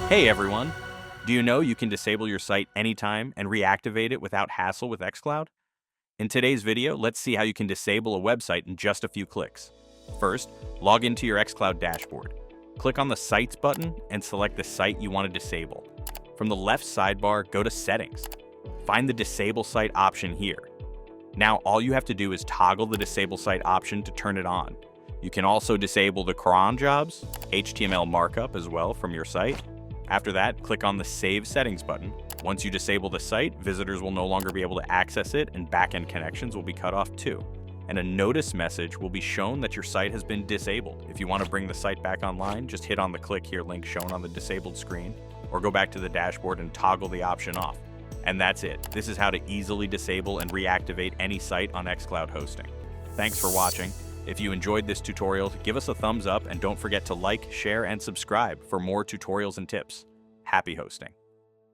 Hey everyone! Do you know you can disable your site anytime and reactivate it without hassle with xCloud? In today's video, let's see how you can disable a website in just a few clicks. First, log into your xCloud dashboard. Click on the Sites button and select the site you want to disable. From the left sidebar, go to Settings. Find the Disable Site option here. Now all you have to do is toggle the Disable Site option to turn it on. You can also disable the cron jobs, HTML markup as well from your site. After that, click on the Save Settings button. Once you disable the site, visitors will no longer be able to access it and backend connections will be cut off too. And a notice message will be shown that your site has been disabled. If you want to bring the site back online, just hit on the click here link shown on the disabled screen, or go back to the dashboard and toggle the option off. And that's it. This is how to easily disable and reactivate any site on xCloud hosting. Thanks for watching. If you enjoyed this tutorial, give us a thumbs up and don't forget to like, share, and subscribe for more tutorials and tips. Happy hosting!